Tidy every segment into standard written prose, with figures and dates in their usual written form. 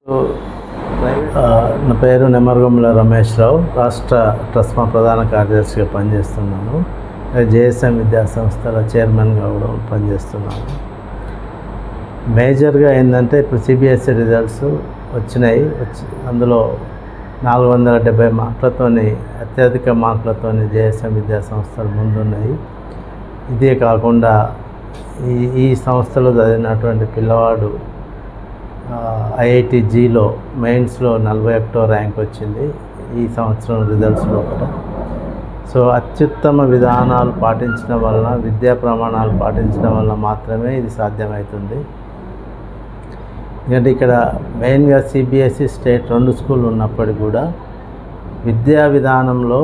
నా పేరు నెమర్గొమ్ముల రమేష్ రావు, రాష్ట్ర ట్రస్మా ప్రధాన కార్యదర్శిగా పనిచేస్తున్నాను. జేఎస్ఎం విద్యా సంస్థల చైర్మన్గా కూడా పనిచేస్తున్నాను. మేజర్గా ఏంటంటే ఇప్పుడు సిబిఎస్ఈ రిజల్ట్స్ వచ్చినాయి. అందులో 470 మార్కులతోని, అత్యధిక మార్కులతోని జేఎస్ఎం విద్యా సంస్థలు ముందున్నాయి. ఇదే కాకుండా ఈ సంస్థలో చదివినటువంటి పిల్లవాడు IIT-Gలో మెయిన్స్లో 41వ ర్యాంక్ వచ్చింది ఈ సంవత్సరం రిజల్ట్స్లో కూడా. సో అత్యుత్తమ విధానాలు పాటించడం వలన, విద్యా ప్రమాణాలు పాటించడం వలన మాత్రమే ఇది సాధ్యమవుతుంది. ఎందుకంటే ఇక్కడ మెయిన్గా సిబిఎస్ఈ స్టేట్ 2 స్కూళ్ళు ఉన్నప్పటికీ కూడా విద్యా విధానంలో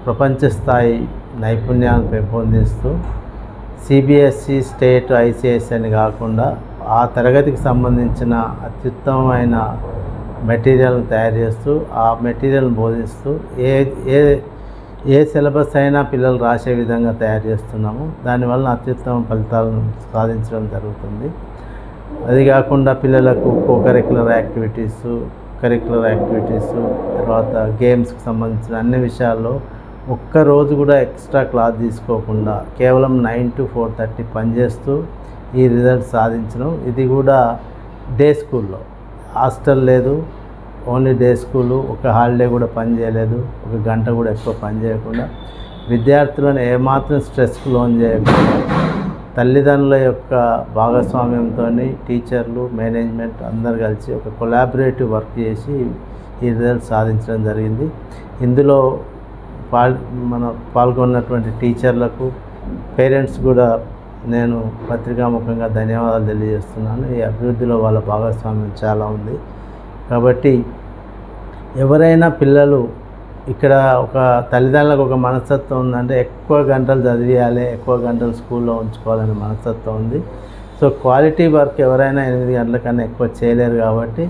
ప్రపంచ స్థాయి నైపుణ్యాలను పెంపొందిస్తూ సిబిఎస్ఈ స్టేట్ ICSE అని కాకుండా ఆ తరగతికి సంబంధించిన అత్యుత్తమమైన మెటీరియల్ని తయారు చేస్తూ, ఆ మెటీరియల్ని బోధిస్తూ ఏ సిలబస్ అయినా పిల్లలు రాసే విధంగా తయారు చేస్తున్నాము. దానివల్ల అత్యుత్తమ ఫలితాలను సాధించడం జరుగుతుంది. అది కాకుండా పిల్లలకు కరిక్యులర్ యాక్టివిటీసు, తర్వాత గేమ్స్కి సంబంధించిన అన్ని విషయాల్లో ఒక్కరోజు కూడా ఎక్స్ట్రా క్లాస్ తీసుకోకుండా కేవలం 9 to 4:30 పనిచేస్తూ ఈ రిజల్ట్ సాధించడం. ఇది కూడా డే స్కూల్లో, హాస్టల్ లేదు, ఓన్లీ డే స్కూలు. ఒక హాలిడే కూడా పని చేయలేదు, ఒక గంట కూడా ఎక్కువ పని చేయకుండా విద్యార్థులను ఏమాత్రం స్ట్రెస్కు లోన్ చేయకుండా తల్లిదండ్రుల యొక్క భాగస్వామ్యంతో టీచర్లు, మేనేజ్మెంట్ అందరు కలిసి ఒక కొలాబరేటివ్ వర్క్ చేసి ఈ రిజల్ట్ సాధించడం జరిగింది. ఇందులో పాల్గొన్నటువంటి టీచర్లకు, పేరెంట్స్ కూడా నేను పత్రికాముఖంగా ధన్యవాదాలు తెలియజేస్తున్నాను. ఈ అభివృద్ధిలో వాళ్ళ భాగస్వామ్యం చాలా ఉంది. కాబట్టి ఎవరైనా పిల్లలు ఇక్కడ ఒక తల్లిదండ్రులకు ఒక మనస్తత్వం ఉందంటే ఎక్కువ గంటలు చదివేయాలి, ఎక్కువ గంటలు స్కూల్లో ఉంచుకోవాలనే మనస్తత్వం ఉంది. సో క్వాలిటీ వర్క్ ఎవరైనా 8 గంటల కన్నా ఎక్కువ చేయలేరు. కాబట్టి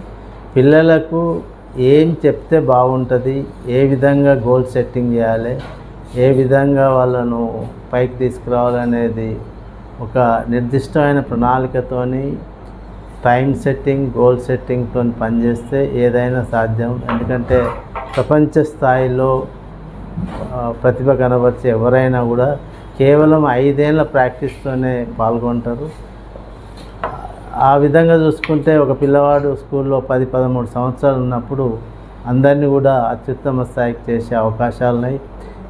పిల్లలకు ఏం చెప్తే బాగుంటుంది, ఏ విధంగా గోల్ సెట్టింగ్ చేయాలి, ఏ విధంగా వాళ్ళను పైకి తీసుకురావాలనేది ఒక నిర్దిష్టమైన ప్రణాళికతోని, టైం సెట్టింగ్, గోల్ సెట్టింగ్తో పనిచేస్తే ఏదైనా సాధ్యం. ఎందుకంటే ప్రపంచ స్థాయిలో ప్రతిభ కనబరిచే ఎవరైనా కూడా కేవలం 5 ఏళ్ళ ప్రాక్టీస్తోనే పాల్గొంటారు. ఆ విధంగా చూసుకుంటే ఒక పిల్లవాడు స్కూల్లో 10-13 సంవత్సరాలు ఉన్నప్పుడు అందరినీ కూడా అత్యుత్తమ స్థాయికి చేసే అవకాశాలున్నాయి.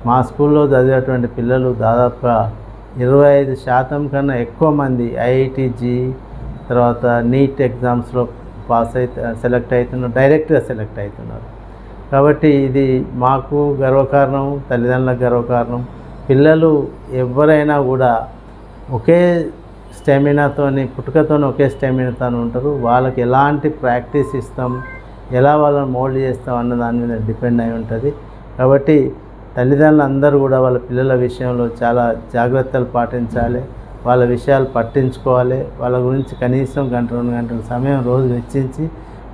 మా స్కూల్లో చదివేటువంటి పిల్లలు దాదాపుగా 25% కన్నా ఎక్కువ మంది IIT-G తర్వాత నీట్ ఎగ్జామ్స్లో సెలెక్ట్ అవుతున్నారు, డైరెక్ట్గా సెలెక్ట్ అవుతున్నారు. కాబట్టి ఇది మాకు గర్వకారణం, తల్లిదండ్రులకు గర్వకారణం. పిల్లలు ఎవరైనా కూడా ఒకే స్టామినాతోని, పుట్టుకతోని ఒకే స్టామినాతో ఉంటారు. వాళ్ళకి ఎలాంటి ప్రాక్టీస్ ఇస్తాం, ఎలా వాళ్ళని మోల్డ్ చేస్తాం అన్న దాని మీద డిపెండ్ అయి ఉంటుంది. కాబట్టి తల్లిదండ్రులు అందరూ కూడా వాళ్ళ పిల్లల విషయంలో చాలా జాగ్రత్తలు పాటించాలి, వాళ్ళ విషయాలు పట్టించుకోవాలి. వాళ్ళ గురించి కనీసం 1-2 గంటల సమయం రోజు వెచ్చించి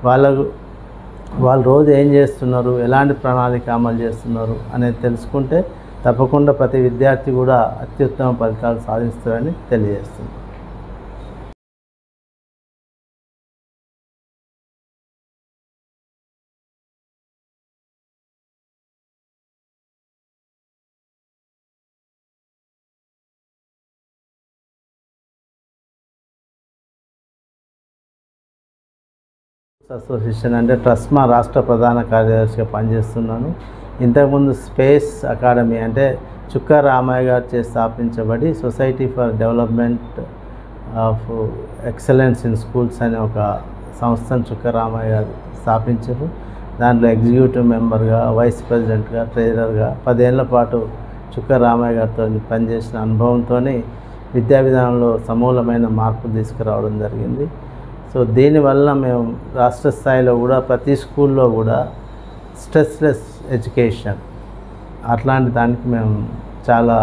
వాళ్ళు రోజు ఏం చేస్తున్నారు, ఎలాంటి ప్రణాళిక అమలు చేస్తున్నారు అనేది తెలుసుకుంటే తప్పకుండా ప్రతి విద్యార్థి కూడా అత్యుత్తమ ఫలితాలు సాధిస్తారని తెలియజేస్తుంది. అసోసియేషన్ అంటే ట్రస్మా రాష్ట్ర ప్రధాన కార్యదర్శిగా పనిచేస్తున్నాను. ఇంతకుముందు స్పేస్ అకాడమీ అంటే చుక్క రామయ్య గారు చేసి స్థాపించబడి society for development of excellence in schools అనే ఒక సంస్థను చుక్క రామయ్య గారు స్థాపించారు. దాంట్లో ఎగ్జిక్యూటివ్ మెంబర్గా, వైస్ ప్రెసిడెంట్గా, ట్రెజరర్గా 10 ఏళ్ల పాటు చుక్క రామయ్య గారితో పనిచేసిన అనుభవంతో విద్యా విధానంలో సమూలమైన మార్పులు తీసుకురావడం జరిగింది. సో దీనివల్ల మేము రాష్ట్ర స్థాయిలో కూడా ప్రతి స్కూల్లో కూడా స్ట్రెస్లెస్ ఎడ్యుకేషన్ అట్లాంటి దానికి మేము చాలా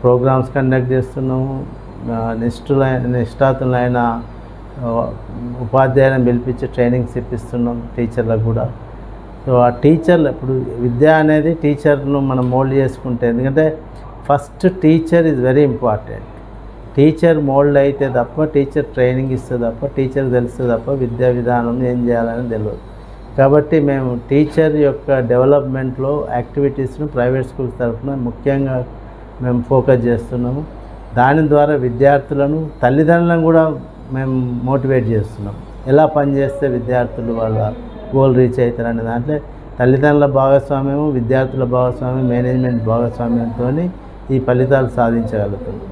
ప్రోగ్రామ్స్ కండక్ట్ చేస్తున్నాము. నిష్ఠాతులైన ఉపాధ్యాయులను పిలిపించి ట్రైనింగ్స్ ఇప్పిస్తున్నాం టీచర్లకు కూడా. సో ఆ టీచర్లు ఇప్పుడు విద్య అనేది టీచర్ను మనం మోల్డ్ చేసుకుంటే, ఎందుకంటే first teacher is very important. Teacher mould అయితే తప్ప, టీచర్ ట్రైనింగ్ ఇస్తే తప్ప, టీచర్ తెలిస్తే తప్ప విద్యా విధానం ఏం చేయాలని తెలియదు. కాబట్టి మేము టీచర్ యొక్క డెవలప్మెంట్లో యాక్టివిటీస్ను ప్రైవేట్ స్కూల్స్ తరఫున ముఖ్యంగా మేము ఫోకస్ చేస్తున్నాము. దాని ద్వారా విద్యార్థులను, తల్లిదండ్రులను కూడా మేము మోటివేట్ చేస్తున్నాం. ఎలా పనిచేస్తే విద్యార్థులు వాళ్ళ గోల్ రీచ్ అవుతారనే దాంట్లో తల్లిదండ్రుల భాగస్వామ్యము, విద్యార్థుల భాగస్వామ్యం, మేనేజ్మెంట్ భాగస్వామ్యంతో ఈ ఫలితాలు సాధించగలుగుతుంది.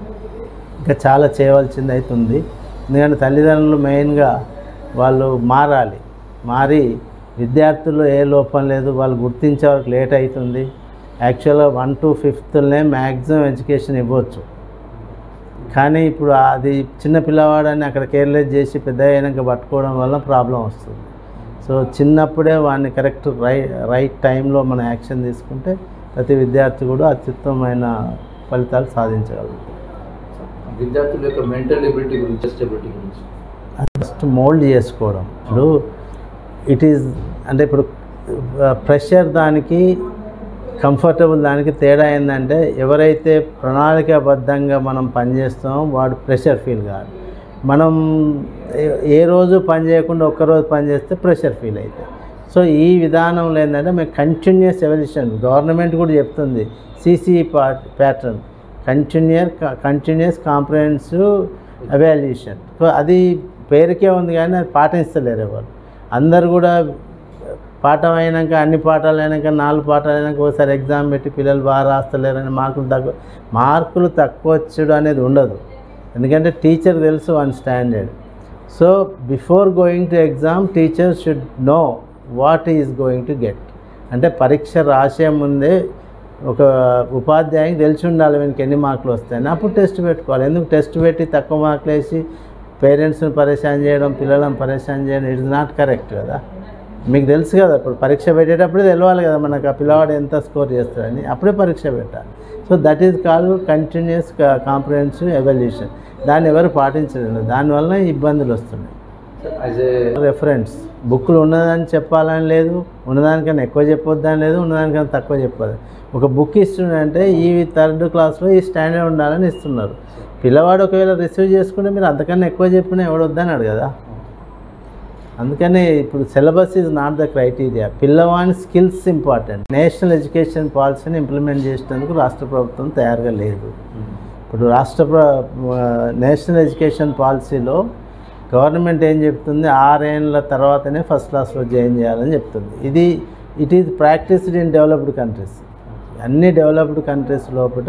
ఇంకా చాలా చేయవలసింది అయితే ఉంది. ఎందుకంటే తల్లిదండ్రులు మెయిన్గా వాళ్ళు మారి విద్యార్థుల్లో ఏ లోపం లేదు, వాళ్ళు గుర్తించే వరకు లేట్ అవుతుంది. యాక్చువల్గా 1 to 5th మ్యాక్సిమం ఎడ్యుకేషన్ ఇవ్వచ్చు. కానీ ఇప్పుడు అది చిన్న పిల్లవాడని అక్కడ కేర్లెస్ చేసి పెద్ద అయినాక పట్టుకోవడం వల్ల ప్రాబ్లం వస్తుంది. సో చిన్నప్పుడే వాడిని కరెక్ట్ రైట్ టైంలో మనం యాక్షన్ తీసుకుంటే ప్రతి విద్యార్థి కూడా అత్యుత్తమమైన ఫలితాలు సాధించగలుగుతారు. విద్యార్థుల యొక్క మెంటల్ ఎబిలిటీ గురించి, స్టెబిలిటీ గురించి ఫస్ట్ మోల్డ్ చేసుకోవడం. ఇప్పుడు అంటే ఇప్పుడు ప్రెషర్ దానికి, కంఫర్టబుల్ దానికి తేడా ఏంటంటే, ఎవరైతే ప్రణాళికాబద్ధంగా మనం పనిచేస్తామో వాడు ప్రెషర్ ఫీల్ కాదు. మనం ఏ రోజు పని చేయకుండా ఒక్కరోజు పని చేస్తే ప్రెషర్ ఫీల్ అవుతుంది. సో ఈ విధానంలో ఏంటంటే మేము కంటిన్యూస్ ఎవల్యూషన్, గవర్నమెంట్ కూడా చెప్తుంది CCE pattern, continuous comprehensive evaluation. So అది పేరుకే ఉంది కానీ అది పాటిస్తలేరు ఎవరు. అందరు కూడా పాఠం అయినాక, అన్ని పాఠాలు అయినాక, 4 పాఠాలు అయినాక ఒకసారి ఎగ్జామ్ పెట్టి పిల్లలు బాగా రాస్తలేరని మార్కులు తక్కువ వచ్చుడు అనేది ఉండదు. ఎందుకంటే టీచర్ తెలుసు one standard. So before going to exam teacher should know what is going to get. అంటే పరీక్ష రాసే ముందే ఒక ఉపాధ్యాయునికి తెలిసి ఉండాలి వీనికి ఎన్ని మార్కులు వస్తాయని. అప్పుడు టెస్ట్ పెట్టుకోవాలి. ఎందుకు టెస్ట్ పెట్టి తక్కువ మార్కులు వేసి పేరెంట్స్ని పరేషాన్ చేయడం, పిల్లలను పరేషాన్ చేయడం, ఇట్స్ నాట్ కరెక్ట్ కదా. మీకు తెలుసు కదా, ఇప్పుడు పరీక్ష పెట్టేటప్పుడే తెలియాలి కదా మనకు ఆ పిల్లవాడు ఎంత స్కోర్ చేస్తాడని, అప్పుడే పరీక్ష పెట్టాలి. So that is called continuous comprehensive evaluation. దాన్ని ఎవరు పాటించలేదు, దానివల్ల ఇబ్బందులు వస్తున్నాయి. రెఫరెన్స్ బుక్లు ఉన్నదని చెప్పాలని లేదు, ఉన్నదానికన్నా ఎక్కువ చెప్పొద్దని లేదు, ఉన్నదానికన్నా తక్కువ చెప్పదు. ఒక బుక్ ఇస్తుందంటే ఈ 3rd క్లాస్లో ఈ స్టాండర్డ్ ఉండాలని ఇస్తున్నారు. పిల్లవాడు ఒకవేళ రిసీవ్ చేసుకుంటే మీరు అంతకన్నా ఎక్కువ చెప్పినా ఎవడొద్దన్నాడు కదా. అందుకని ఇప్పుడు syllabus is not the criteria, పిల్లవాని స్కిల్స్ ఇంపార్టెంట్. నేషనల్ ఎడ్యుకేషన్ పాలసీని ఇంప్లిమెంట్ చేసేందుకు రాష్ట్ర ప్రభుత్వం తయారుగా లేదు. ఇప్పుడు నేషనల్ ఎడ్యుకేషన్ పాలసీలో గవర్నమెంట్ ఏం చెప్తుంది, 6 ఏళ్ళ తర్వాతనే ఫస్ట్ క్లాస్లో జాయిన్ చేయాలని చెప్తుంది. It is practised in developed countries. అన్ని డెవలప్డ్ కంట్రీస్ లోపల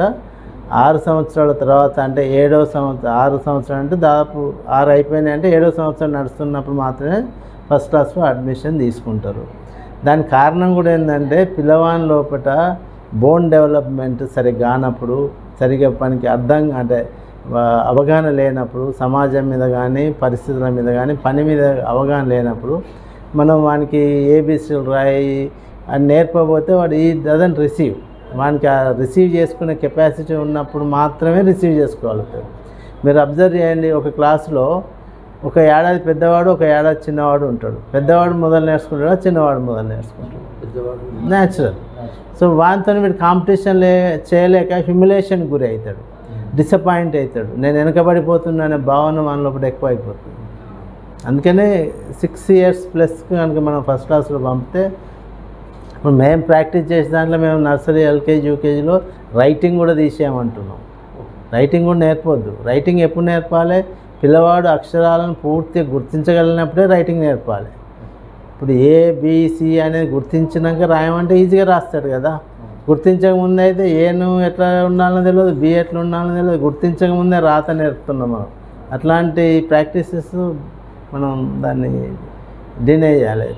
6 సంవత్సరాల తర్వాత, అంటే 7వ సంవత్సరం, 6 సంవత్సరాలు అంటే దాదాపు 6 అయిపోయినాయి అంటే 7వ సంవత్సరం నడుస్తున్నప్పుడు మాత్రమే ఫస్ట్ క్లాస్లో అడ్మిషన్ తీసుకుంటారు. దానికి కారణం కూడా ఏంటంటే పిల్లవాని లోపల బోన్ డెవలప్మెంట్ సరిగ్గా కానప్పుడు, సరిగ్గా పనికి అంటే అవగాహన లేనప్పుడు, సమాజం మీద కానీ పరిస్థితుల మీద కానీ పని మీద అవగాహన లేనప్పుడు మనం వానికి ఏబిసిలు రాయి అని నేర్పబోతే వాడు డజంట్ రిసీవ్. వానికి ఆ రిసీవ్ చేసుకునే కెపాసిటీ ఉన్నప్పుడు మాత్రమే రిసీవ్ చేసుకోగలుగుతాడు. మీరు అబ్జర్వ్ చేయండి, ఒక క్లాసులో ఒక ఏడాది పెద్దవాడు, ఒక ఏడాది చిన్నవాడు ఉంటాడు. పెద్దవాడు మొదలు నేర్చుకుంటాడు, చిన్నవాడు మొదలు నేర్చుకుంటాడు, న్యాచురల్. సో వాటితో వీడు కాంపిటీషన్ చేయలేక హ్యూమిలేషన్ గురి అవుతాడు, డిసప్పాయింట్ అవుతాడు. నేను వెనకబడిపోతున్నా అనే భావన మన లోపల ఎక్కువ అయిపోతుంది. అందుకనే 6 years ప్లస్ కనుక మనం ఫస్ట్ క్లాస్లో పంపితే, ఇప్పుడు మేము ప్రాక్టీస్ చేసే దాంట్లో మేము నర్సరీ, LKG, UKGలో రైటింగ్ కూడా తీసేయమంటున్నాం. రైటింగ్ కూడా నేర్పొద్దు. రైటింగ్ ఎప్పుడు నేర్పాలి? పిల్లవాడు అక్షరాలను పూర్తిగా గుర్తించగలిగినప్పుడే రైటింగ్ నేర్పాలి. ఇప్పుడు ABC అనేది గుర్తించినాక రాయమంటే ఈజీగా రాస్తాడు కదా. గుర్తించకముందే అయితే ఏను ఎట్లా ఉండాలని తెలియదు, B ఎట్లా ఉండాలని తెలియదు. గుర్తించకముందే రాత నేర్పుతున్నాం మనం. అట్లాంటి ప్రాక్టీసెస్ మనం దాన్ని డినే చేయాలి.